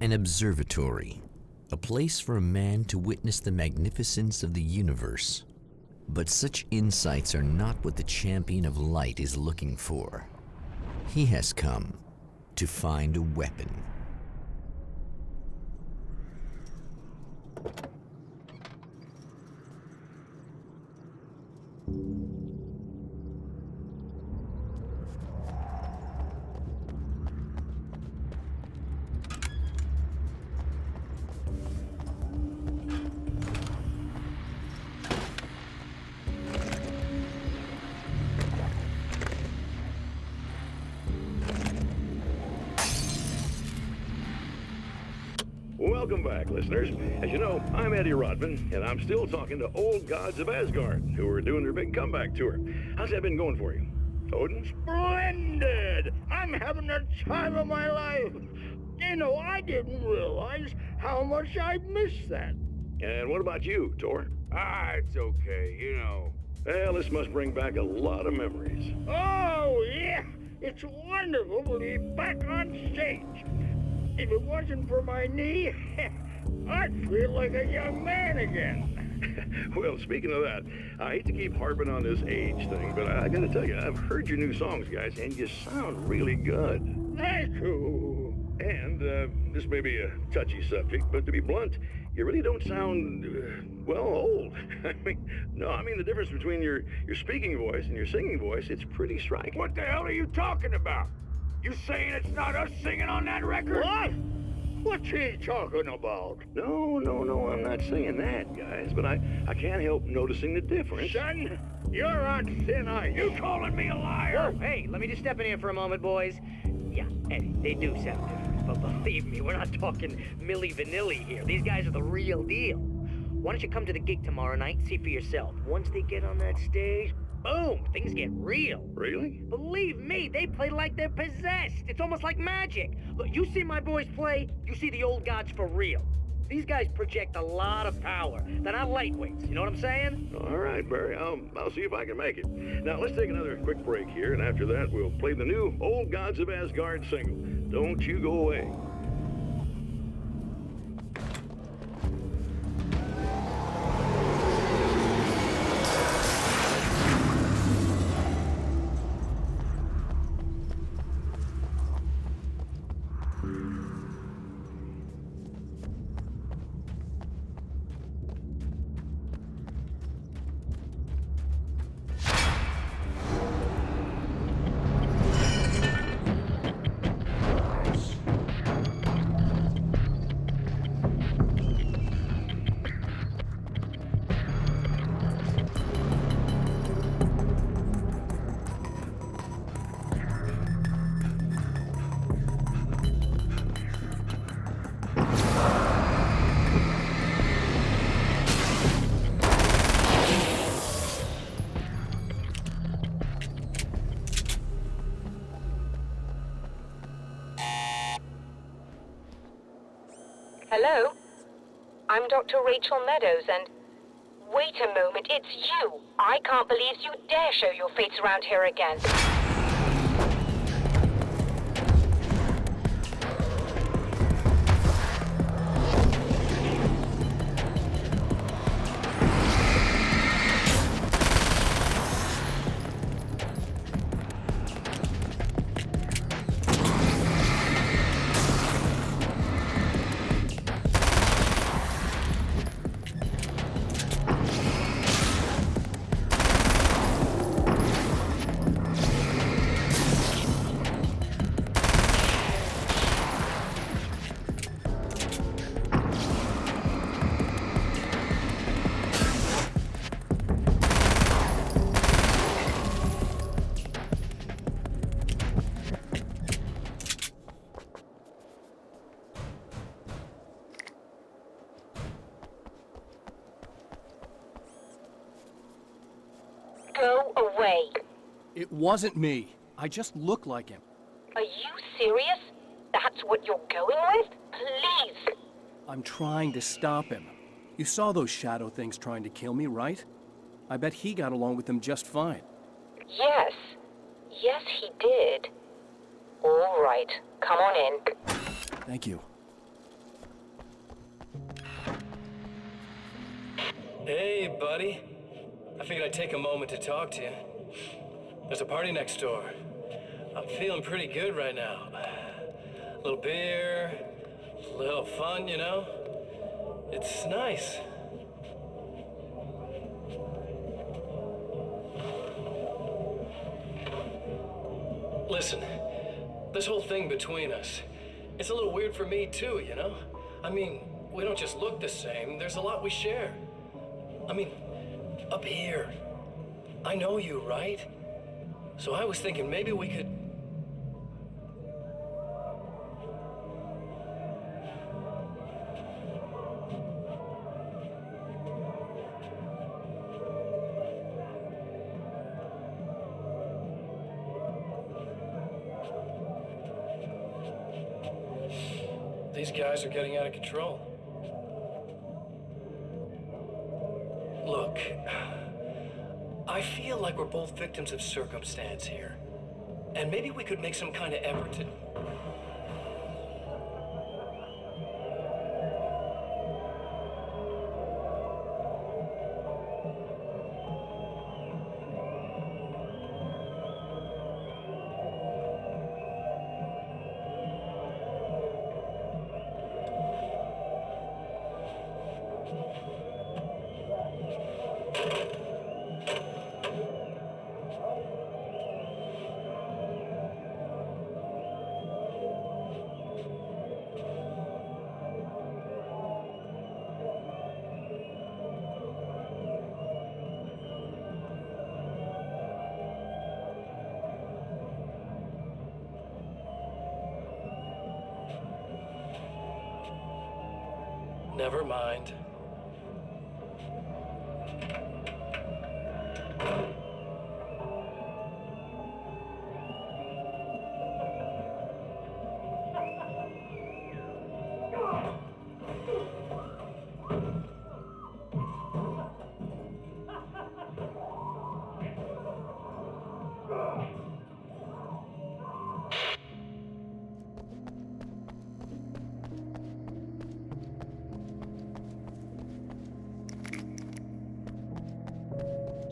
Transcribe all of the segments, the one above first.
An observatory, a place for a man to witness the magnificence of the universe. But such insights are not what the champion of light is looking for. He has come to find a weapon. Welcome back, listeners. As you know, I'm Eddie Rodman, and I'm still talking to old gods of Asgard, who are doing their big comeback tour. How's that been going for you? Odin? Splendid! I'm having the time of my life. You know, I didn't realize how much I'd missed that. And what about you, Thor? It's okay, you know. Well, this must bring back a lot of memories. Oh, yeah. It's wonderful to be back on stage. If it wasn't for my knee, I'd feel like a young man again. Well, speaking of that, I hate to keep harping on this age thing, but I gotta tell you, I've heard your new songs, guys, and you sound really good. Thank you. And this may be a touchy subject, but to be blunt, you really don't sound, well, old. I mean the difference between your speaking voice and your singing voice, it's pretty striking. What the hell are you talking about? You saying it's not us singing on that record? What? What's he talking about? No, I'm not saying that, guys, but I can't help noticing the difference. Son, you're on thin ice. You calling me a liar? Whoa, hey, let me just step in here for a moment, boys. Yeah, Eddie, they do sound different, but believe me, we're not talking Milli Vanilli here. These guys are the real deal. Why don't you come to the gig tomorrow night and see for yourself? Once they get on that stage, boom, things get real. Really? Believe me, they play like they're possessed. It's almost like magic. Look, you see my boys play, you see the old gods for real. These guys project a lot of power. They're not lightweights, you know what I'm saying? All right, Barry, I'll see if I can make it. Now, let's take another quick break here, and after that, we'll play the new Old Gods of Asgard single. Don't you go away. Hello? I'm Dr. Rachel Meadows, and... Wait a moment, it's you! I can't believe you dare show your face around here again. Go away. It wasn't me. I just look like him. Are you serious? That's what you're going with? Please! I'm trying to stop him. You saw those shadow things trying to kill me, right? I bet he got along with them just fine. Yes. Yes, he did. All right. Come on in. Thank you. Hey, buddy. I figured I'd take a moment to talk to you. There's a party next door. I'm feeling pretty good right now. A little beer, a little fun, you know? It's nice. Listen, this whole thing between us, it's a little weird for me too, you know? I mean, we don't just look the same, there's a lot we share. I mean, up here, I know you, right? So I was thinking maybe we could... These guys are getting out of control. Look, I feel like we're both victims of circumstance here. And maybe we could make some kind of effort to... Never mind.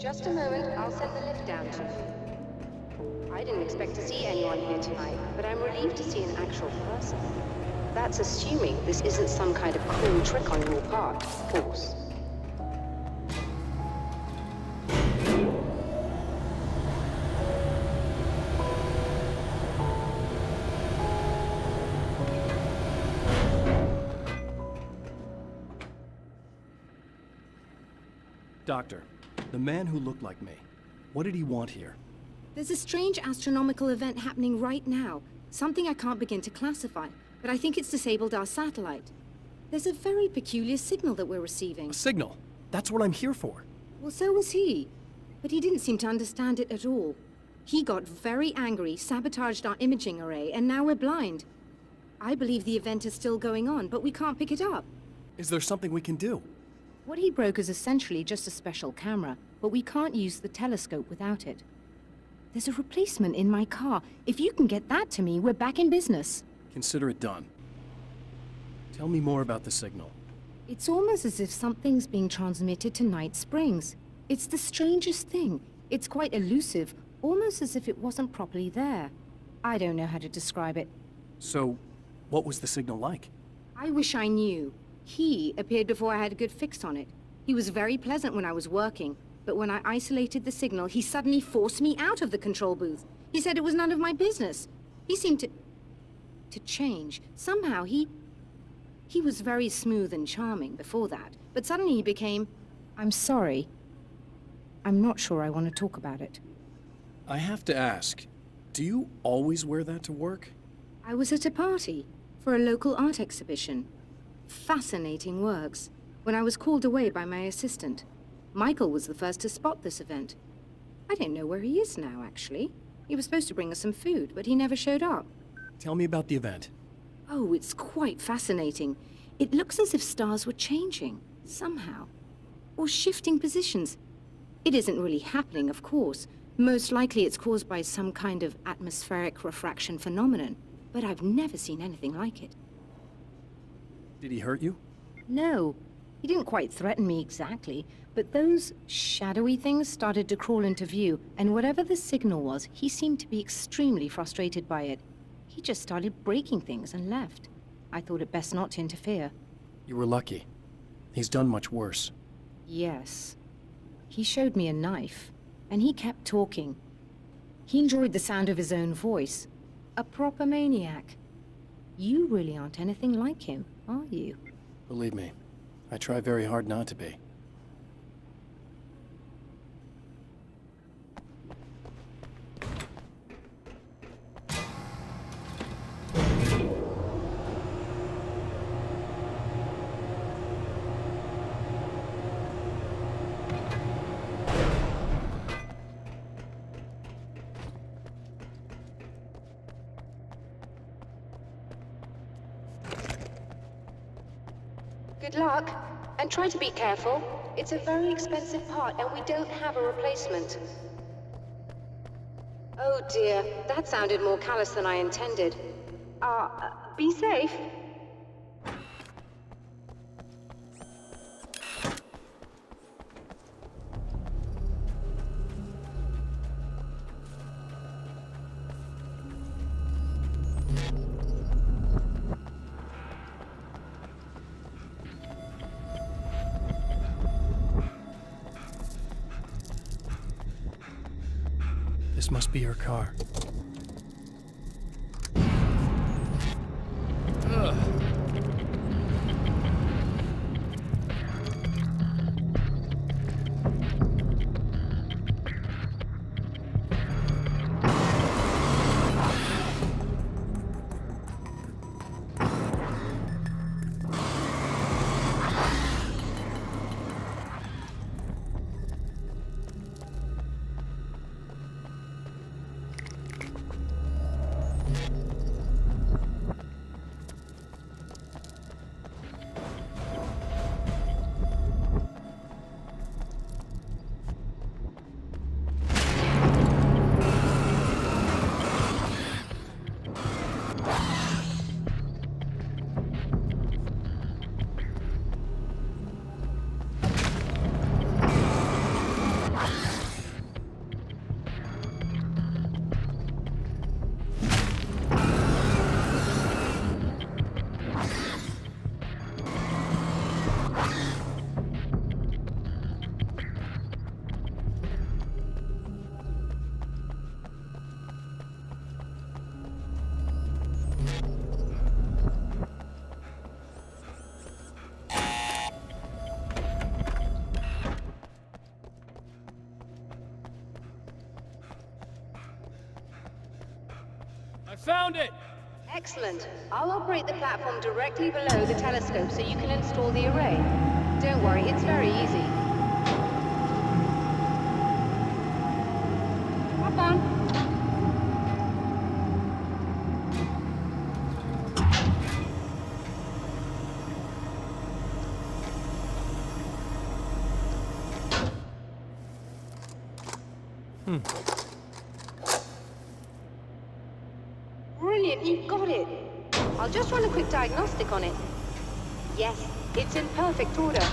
Just a moment, I'll send the lift down to you. I didn't expect to see anyone here tonight, but I'm relieved to see an actual person. That's assuming this isn't some kind of cruel trick on your part, of course. Doctor, the man who looked like me, what did he want here? There's a strange astronomical event happening right now. Something I can't begin to classify, but I think it's disabled our satellite. There's a very peculiar signal that we're receiving. A signal? That's what I'm here for. Well, so was he. But he didn't seem to understand it at all. He got very angry, sabotaged our imaging array, and now we're blind. I believe the event is still going on, but we can't pick it up. Is there something we can do? What he broke is essentially just a special camera, but we can't use the telescope without it. There's a replacement in my car. If you can get that to me, we're back in business. Consider it done. Tell me more about the signal. It's almost as if something's being transmitted to Night Springs. It's the strangest thing. It's quite elusive, almost as if it wasn't properly there. I don't know how to describe it. So, what was the signal like? I wish I knew. He appeared before I had a good fix on it. He was very pleasant when I was working, but when I isolated the signal, he suddenly forced me out of the control booth. He said it was none of my business. He seemed to change. Somehow he was very smooth and charming before that, but suddenly he became, I'm sorry. I'm not sure I want to talk about it. I have to ask, do you always wear that to work? I was at a party for a local art exhibition. Fascinating works, when I was called away by my assistant. Michael was the first to spot this event. I don't know where he is now, actually. He was supposed to bring us some food, but he never showed up. Tell me about the event. Oh, it's quite fascinating. It looks as if stars were changing, somehow. Or shifting positions. It isn't really happening, of course. Most likely it's caused by some kind of atmospheric refraction phenomenon, but I've never seen anything like it. Did he hurt you? No. He didn't quite threaten me exactly, but those shadowy things started to crawl into view, and whatever the signal was, he seemed to be extremely frustrated by it. He just started breaking things and left. I thought it best not to interfere. You were lucky. He's done much worse. Yes. He showed me a knife, and he kept talking. He enjoyed the sound of his own voice. A proper maniac. You really aren't anything like him, are you? Believe me, I try very hard not to be. Good luck, and try to be careful. It's a very expensive part, and we don't have a replacement. Oh dear, that sounded more callous than I intended. Be safe. This must be her car. Found it! Excellent. I'll operate the platform directly below the telescope so you can install the array. Don't worry, it's very easy. Hop on. Brilliant, you've got it. I'll just run a quick diagnostic on it. Yes, it's in perfect order.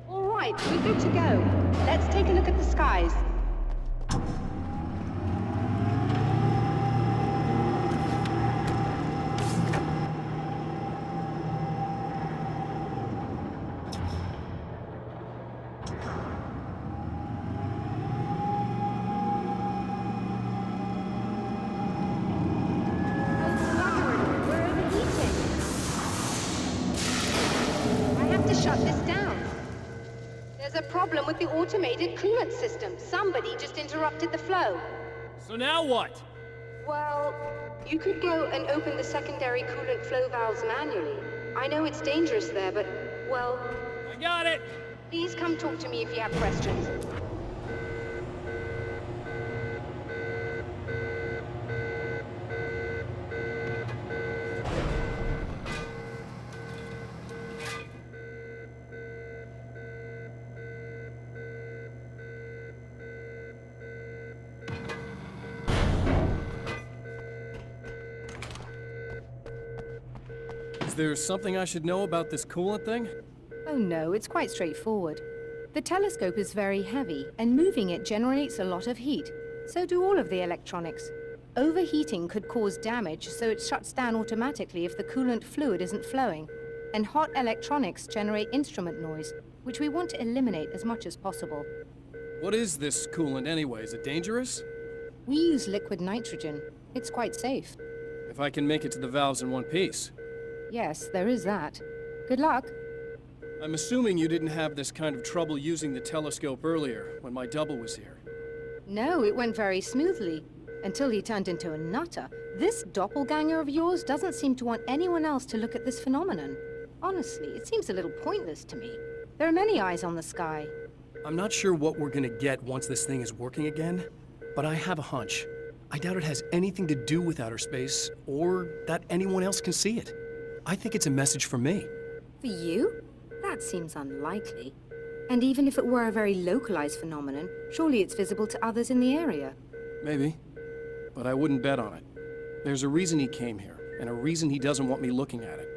All right, we're good to go. Let's take a look at the skies. Problem with the automated coolant system. Somebody just interrupted the flow. So now what? Well, you could go and open the secondary coolant flow valves manually. I know it's dangerous there, but, well... I got it! Please come talk to me if you have questions. Is there something I should know about this coolant thing? Oh no, it's quite straightforward. The telescope is very heavy, and moving it generates a lot of heat. So do all of the electronics. Overheating could cause damage, so it shuts down automatically if the coolant fluid isn't flowing. And hot electronics generate instrument noise, which we want to eliminate as much as possible. What is this coolant anyway? Is it dangerous? We use liquid nitrogen. It's quite safe. If I can make it to the valves in one piece. Yes, there is that. Good luck. I'm assuming you didn't have this kind of trouble using the telescope earlier, when my double was here. No, it went very smoothly. Until he turned into a nutter. This doppelganger of yours doesn't seem to want anyone else to look at this phenomenon. Honestly, it seems a little pointless to me. There are many eyes on the sky. I'm not sure what we're gonna get once this thing is working again, but I have a hunch. I doubt it has anything to do with outer space, or that anyone else can see it. I think it's a message for me. For you? That seems unlikely. And even if it were a very localized phenomenon, surely it's visible to others in the area. Maybe. But I wouldn't bet on it. There's a reason he came here, and a reason he doesn't want me looking at it.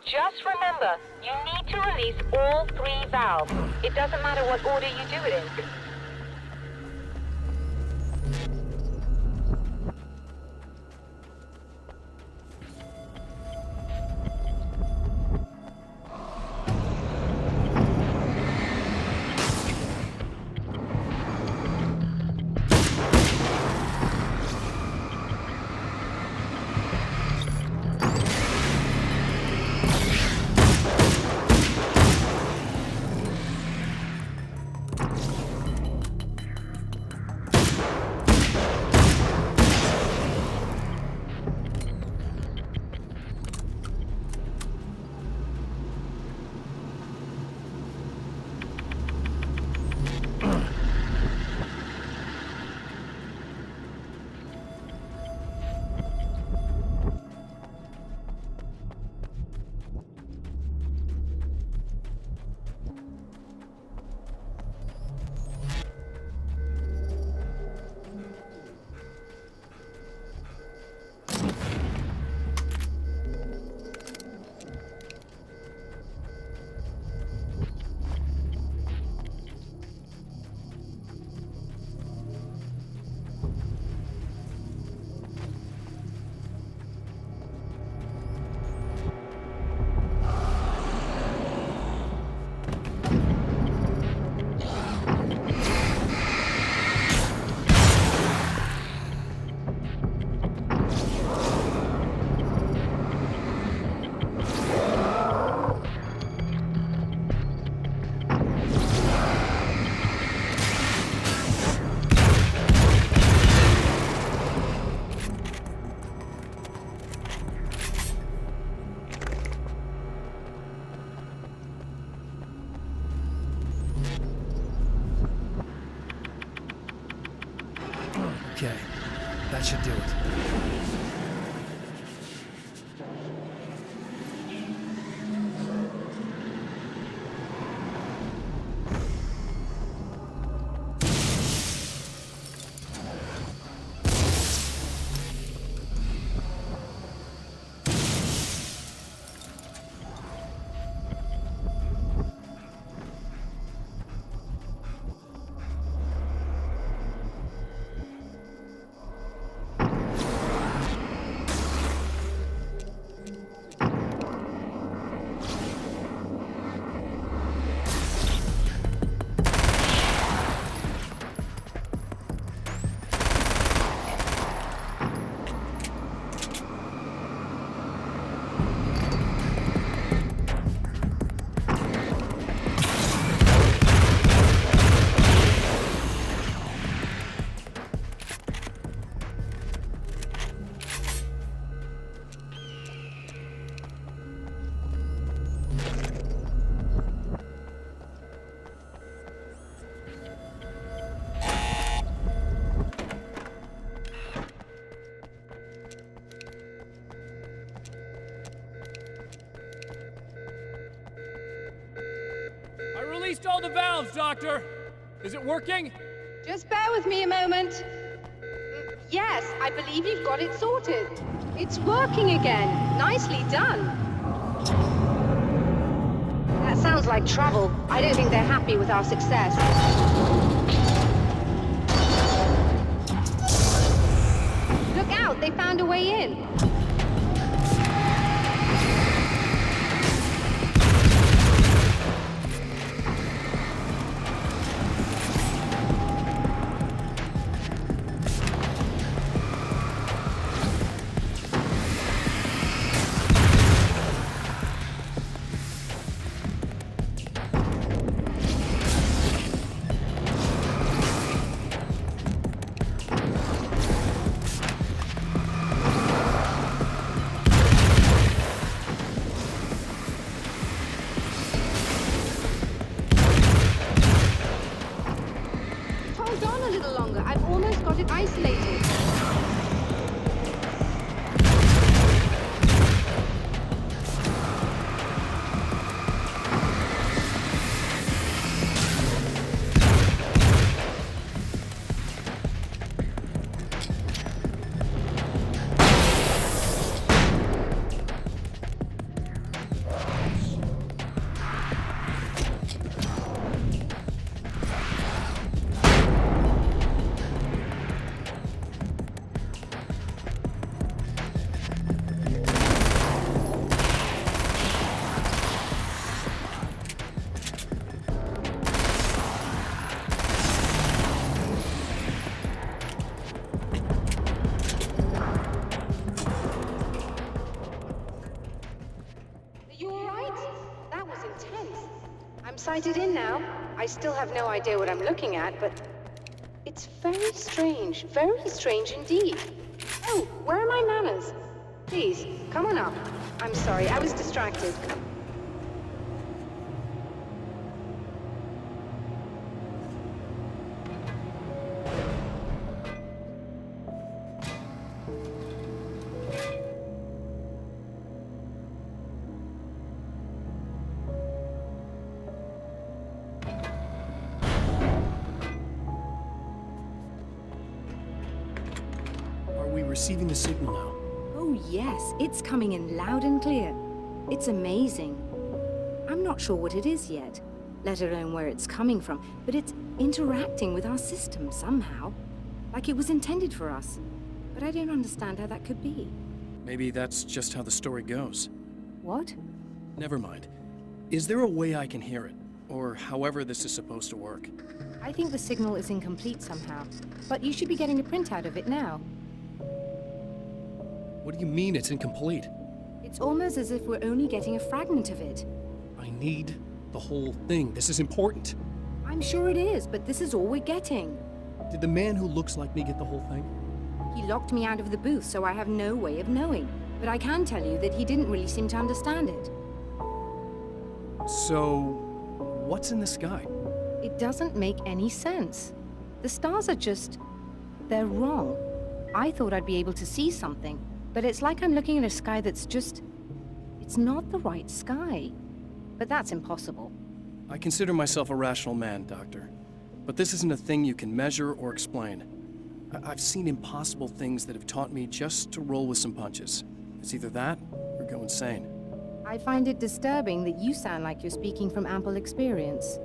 Just remember, you need to release all 3 valves. It doesn't matter what order you do it in. Okay, that should do it. all the valves, Doctor. Is it working? Just bear with me a moment. Yes, I believe you've got it sorted. It's working again. Nicely done. That sounds like trouble. I don't think they're happy with our success. Look out, they found a way in. Sighted in now. I still have no idea what I'm looking at, but it's very strange indeed. Oh, where are my manners? Please, come on up. I'm sorry, I was distracted. Receiving the signal now. Oh yes, it's coming in loud and clear. It's amazing. I'm not sure what it is yet, let alone where it's coming from, but it's interacting with our system somehow. Like it was intended for us. But I don't understand how that could be. Maybe that's just how the story goes. What? Never mind. Is there a way I can hear it? Or however this is supposed to work? I think the signal is incomplete somehow, but you should be getting a printout of it now. What do you mean it's incomplete? It's almost as if we're only getting a fragment of it. I need the whole thing. This is important. I'm sure it is, but this is all we're getting. Did the man who looks like me get the whole thing? He locked me out of the booth, so I have no way of knowing. But I can tell you that he didn't really seem to understand it. So, what's in the sky? It doesn't make any sense. The stars are just... they're wrong. I thought I'd be able to see something. But it's like I'm looking at a sky that's just... it's not the right sky. But that's impossible. I consider myself a rational man, Doctor. But this isn't a thing you can measure or explain. I've seen impossible things that have taught me just to roll with some punches. It's either that, or go insane. I find it disturbing that you sound like you're speaking from ample experience.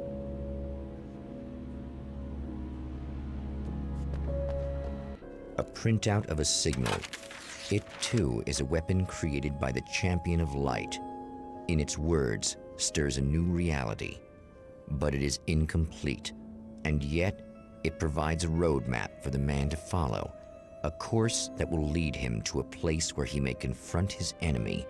A printout of a signal. It, too, is a weapon created by the Champion of Light. In its words, stirs a new reality. But it is incomplete, and yet it provides a roadmap for the man to follow, a course that will lead him to a place where he may confront his enemy